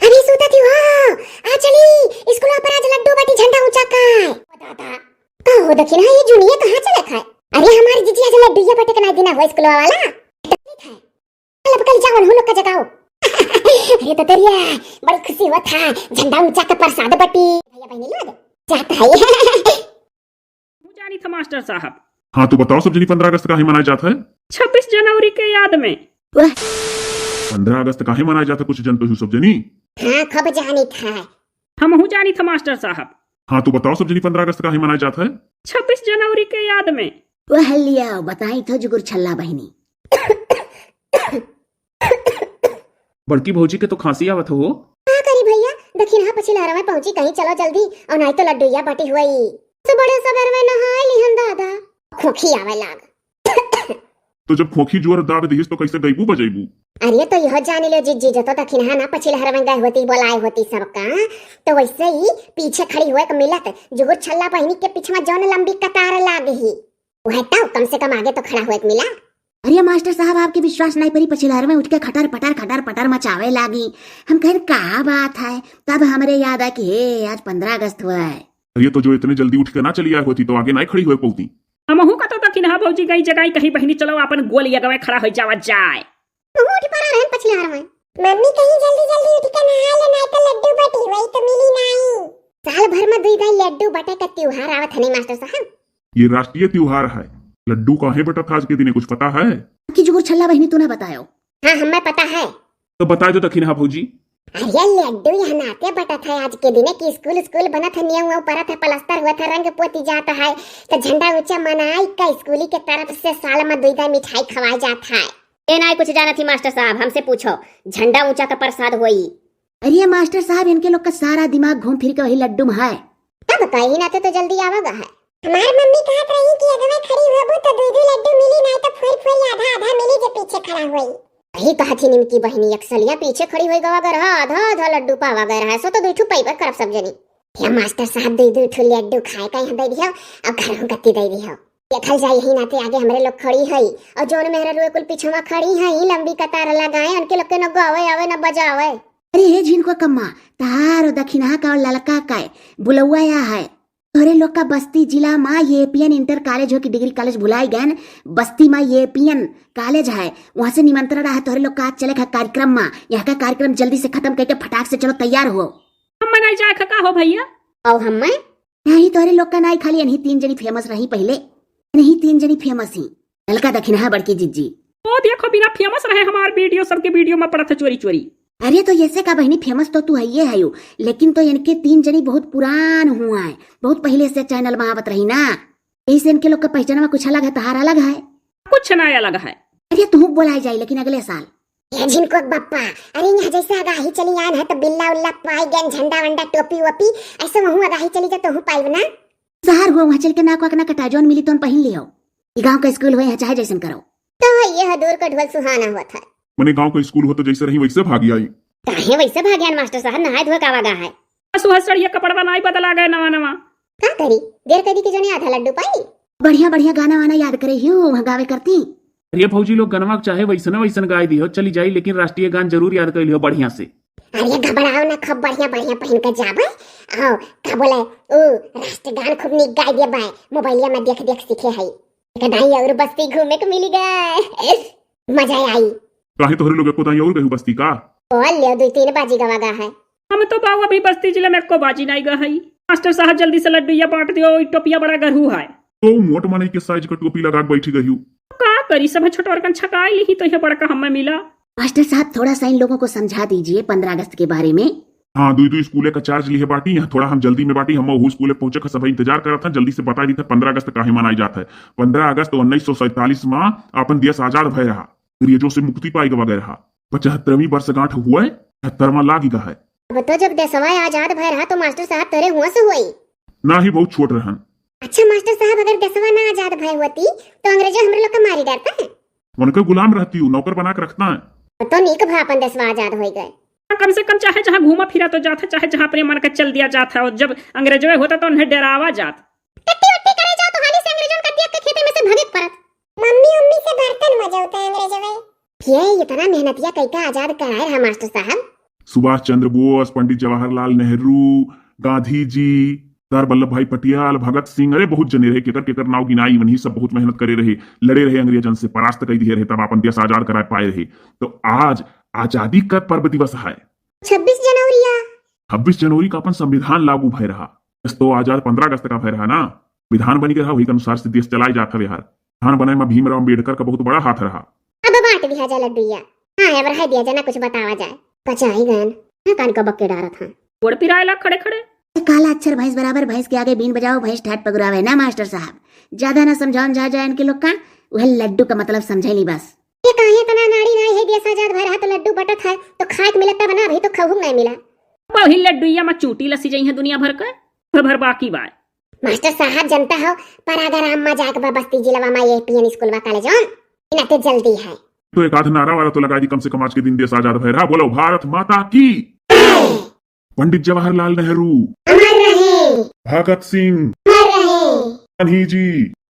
अभी सूता थी हो। आ चली स्कूल पर आज लड्डू बाटी झंडा ऊंचा काय बताता कहो देखिन ये जुनिया कहां चले खाए। अरे हमारी जीजी आज लड्डू या बाटे कना देना हो स्कूल वाला कल कल जाओ हम लोग का जगाओ। अरे तो तेरिया बड़ी खुशी हुआ था झंडा ऊंचा का प्रसाद बाटी भैया बहनी लोग जाता है। हूँ जानी था मास्टर साहब। हाँ तो बताओ सब जनी 15 अगस्त काहे मनाया जाता है? 26 जनवरी के याद में। 15 अगस्त काहे मनाया जाता है कुछ जन तो हूँ सब जनी? हाँ खब जानी था। हम हूँ जानी था मास्टर साहब। हाँ तो बताओ सब जनी 15 अगस्त काहे मनाया जाता है? 26 जनवरी के याद में। वह लिया बताई तो जुगुर छल्ला बहनी। बड़की भौजी के तो खांसी आवत हो। क्या करी भैया दक्षिण हा पछिला में पहुंची कहीं चलो जल्दी और नहीं तो लड्डू या बाटी हुई तो बड़े सबर में नहाए लिहन दादा खोखी आवे लाग। तो जब खोखी जोर दाब दीस तो कैसे गईबू बजेबू? अरे तो यह जाने लो जिज्जी जो तो दक्षिण हा ना पछिला हर में गए होती बोलाए होती सबका तो वैसे ही पीछे खड़ी हुए मिलत जुगुर छल्ला बहनी के पीछे में जौन लंबी कतार लागी वह तो कम से कम आगे तो खड़ा हुए मिला। अरे मास्टर साहब आपके विश्वास नहीं परी पछिलार में उठ के खटर पटर मचावे लागी। हम कह का बात है तब हमरे याद है कि हे आज 15 अगस्त हुआ है। ये तो जो इतने जल्दी उठ के ना चली आई होती तो आगे नहीं खड़ी हुए पौती। हम हूँ का तो दक्षिण हा भौजी गई जगह कहीं बहनी चलो अपन गोल यगवे खड़ा हो जावा जाए। उठ पड़ा रहन पछिला में मम्मी कहीं जल्दी जल्दी उठ के नहा ले नहीं तो लड्डू बाटी वही तो मिली नहीं। साल भर में दुई दाई लड्डू बाटे का त्योहार आवत है नहीं मास्टर साहब। ये राष्ट्रीय त्योहार है। लड्डू काहे बेटा था आज के दिन कुछ पता है? कि जुगुर छल्ला बहनी तू ना बतायो। हाँ हमें पता है। तो बता दो दक्षिण हा भौजी। अरे लड्डू यहाँ नाते बटा था आज के दिन की स्कूल बना था नियम ऊपर था प्लास्टर हुआ था रंग पोती जाता है तो झंडा ऊंचा मनाई का स्कूली के तरफ से साल में दुई मिठाई खवाई जाता है। ए नहीं कुछ जाना थी मास्टर साहब हमसे पूछो झंडा ऊंचा का प्रसाद होई। अरे मास्टर साहब इनके लोग का सारा दिमाग घूम फिर के वही लड्डू में है। तब कहीं नाते तो जल्दी आवागा है। हमारी मम्मी कहत रही कि अगर मैं खड़ी होबू तो दो लड्डू मिली नहीं तो फूल आधा मिली जो पीछे खड़ा हुई। वही कहती निमकी बहनी अक्सलिया पीछे खड़ी हुई गवागर आधा लड्डू पावागर है सो तो दुठू पैपर करब सब जनी। या मास्टर साहब दो ठू लड्डू खाए का यहाँ दे दियो अब घर में गत्ती दे दियो देखल जाए यही नाते आगे हमरे लोग खड़ी है और जोन मेहरा रुए कुल पीछे में खड़ी है लंबी कतार लगाए उनके लोग के न गावे आवे न बजावे। अरे हे झिनको कम्मा तार दक्षिणा का और ललका का बुलौआ या है तोरे लोग का बस्ती जिला में यूपीएन इंटर कॉलेज हो की डिग्री कॉलेज भुलाई गए बस्ती में यूपीएन कॉलेज है वहाँ से निमंत्रण रहा तोरे लोग का आज चले कार्यक्रम में यहाँ का कार्यक्रम जल्दी से खत्म करके फटाक से चलो तैयार हो। हम नहीं जाए का हो भैया और हम नहीं तोरे लोग का नहीं खाली यही 3 जनी फेमस रही पहले नहीं 3 जनी फेमस ही ललका दक्षिणा बड़की जिज्जी। वो देखो बिना फेमस रहे हमारे वीडियो सबके वीडियो में पड़ा था चोरी चोरी। अरे तो ऐसे का बहनी फेमस तो तू है ये है लेकिन तो इनके 3 जनी बहुत पुरान हुआ है बहुत पहले से चैनल में आवत रही ना ऐसे इनके लोग का पहचान में कुछ अलग है तहार अलग है कुछ नया अलग है। अरे तू बोलाई जाए लेकिन अगले साल ये जिनको बप्पा अरे यहाँ जैसे आगाही चली आन है तो बिल्ला उल्ला पाई गन झंडा वंडा टोपी वोपी ऐसे वहाँ आगाही चली जा तो हूँ पाई ना शहर हुआ वहाँ चल के नाक वाक ना कटा जोन मिली तो पहन लियो गाँव का स्कूल हो चाहे जैसे करो तो ये दूर का ढोल सुहाना हुआ था। मैंने गांव का स्कूल हो तो जैसे रही वैसे भागी आई। काहे वैसे भाग्यान मास्टर साहब नहाए धोए का वागा है सुहसड़िया कपड़वा नहीं बदला गए नवा का करी देर करी की जोने आधा लड्डू पाई बढ़िया गाना वाना याद करे वहाँ गावे करती। अरे भौजी लोग गनवा चाहे वैसन गाय दियो चली जाई लेकिन राष्ट्रीय गान जरूर याद कर लियो बढ़िया से। अरे घबराओ ना खूब बढ़िया पहन कर जाबे आओ का बोले ओ राष्ट्रगान खूब निक गाय दिया बाय मोबाइलिया में देख सीखे है कदाई और बस्ती घूमे को मिली गए मजा आई। काहे तोहरे लोग को ताई और कहू बस्ती का बोल ले 2-3 बाजी गवागा है। हम तो बाबू अभी बस्ती जिले में को बाजी नहीं गई। मास्टर साहब जल्दी से लड्डू या बांट दियो टोपिया बड़ा गरहू है तो मोट माने के साइज का टोपी लगा के बैठी गई का करी सब छोटोरकन छकाई ली तो ये बड़का हमें मिला। मास्टर साहब थोड़ा सा इन लोगों को समझा दीजिए 15 अगस्त के बारे में। हाँ दो स्कूले का चार्ज लिए बाटी यहाँ थोड़ा हम जल्दी में बाटी हम वो स्कूले पहुंचे का सब इंतजार कर रहा था जल्दी से बता दी था 15 अगस्त काहे मनाई जाता है। 15 अगस्त 1947 में अपन देश आजाद भय रहा अंग्रेजों से मुक्ति पाई वगैरह 75वीं वर्षगांठ हुआ 73वां लागी गा है। अब तो जब देशवा आजाद भय रहा तो मास्टर साहब तेरे हुआ से हुई ना ही बहुत छोट रहन। अच्छा मास्टर साहब अगर देशवा ना आजाद भय होती तो अंग्रेजों हमरे लोग का मारी डरता है उनका गुलाम रहती हूँ नौकर बना के रखता है तो नीक भा अपन देशवा आजाद हो गए। कम से कम चाहे जहाँ घूमा फिरा तो जाता चाहे जहाँ अपने मन का चल दिया जाता और जब अंग्रेजों होता तो उन्हें डरावा जाता टट्टी उट्टी करे जाओ तो हाली से अंग्रेजों का देख के खेते में से भागे परत मम्मी से बर्तन मजा होता है अंग्रेजों में ये इतना मेहनतिया कई का आजाद कराए रहा मास्टर साहब सुभाष चंद्र बोस, पंडित जवाहरलाल नेहरू, गांधी जी, सरदार वल्लभ भाई पटेल, भगत सिंह, अरे बहुत जने रहे, केकर केकर नाव गिनाई वही सब बहुत मेहनत करे रहे, लड़े रहे अंग्रेजन से, परास्त कर दिए रहे, तब अपन देश आजाद करा पाए रहे। तो आज आजादी का पर्व दिवस है 26 जनवरी 26 जनवरी का अपन संविधान लागू भय रहा। तो आजाद 15 अगस्त का भय रहा ना, विधान बन के रहा, वही के अनुसार से देश चलाई जाता है। यार विधान बनाए में भीमराव अम्बेडकर का बहुत बड़ा हाथ रहा। अब बांट दिया जाए लड्डूया। हाँ अब रह दिया जाए, ना कुछ बतावा जाए। कचाई गन कान का बक्के डारा था। गोड़ पिरायला खड़े खड़े। काला अक्षर भैंस बराबर, भैंस के आगे बीन बजाओ, भैंस ठाट पगुरावे ना मास्टर साहब। ज्यादा ना समझाओ जा जाए इनके लोग का, वह लड्डू का मतलब समझे नहीं बस। ये काहे तना नाड़ी नहीं है, देश आजाद भय रहा तो लड्डू बटत है, तो खाए के मिलता बना, अभी तो खहू नहीं मिला। वही लड्डूया में चूटी लसी जाई है दुनिया भर के भर बाकी बाय। मास्टर साहब जनता हो, पर अगर हम मजाक बा बस्ती जिला में एपीएन स्कूल में कॉलेज ऑन इना तो जल्दी है। तो एक आध नारा वाला तो लगा दी, कम से कम आज के दिन देश आजाद भय रहा। बोलो भारत माता की, पंडित जवाहरलाल नेहरू, अमर रहे, भगत सिंह, अमर रहे। गांधी जी,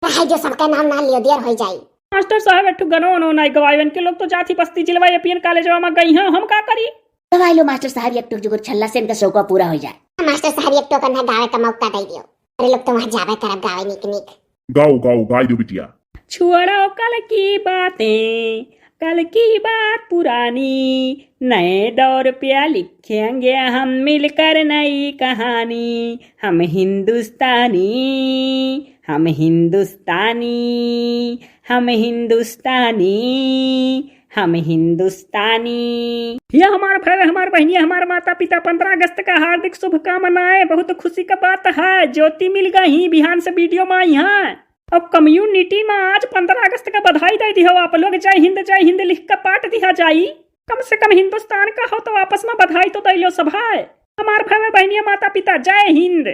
रहे जो सबका नाम ना लियो देर हो जाई। मास्टर साहब एक गनो नो नहीं गवायन के लोग तो जाती बस्ती जिलवा एपीएन कॉलेज में गई हैं, हम का करी। दवाई लो मास्टर साहब, एक टुक जुगुर छल्ला से इनका शौक पूरा हो जाए। मास्टर साहब एक टोकन है गावे का मौका दे दियो, अरे लोग तो वहां जावे करब गावे निक निक। गाओ गाओ गाय दो बिटिया। छोड़ो कल की बातें, कल की बात पुरानी, नए दौर पे लिखेंगे हम मिलकर नई कहानी। हम हिंदुस्तानी, हम हिंदुस्तानी, हम हिंदुस्तानी, हम हिंदुस्तानी। ये हमारे भाई, हमारे बहनियां, हमारे माता पिता 15 अगस्त का हार्दिक शुभकामनाएं। बहुत खुशी का बात है, ज्योति मिल गई, बिहान से वीडियो में आई है। अब कम्युनिटी में आज 15 अगस्त का बधाई दे दी हो आप लोग, जय हिंद लिख कर पाट दिया जाई। कम से कम हिंदुस्तान का हो तो आपस में बधाई तो दे लो सब है। हमारे भाई बहनियां माता पिता, जय हिंद।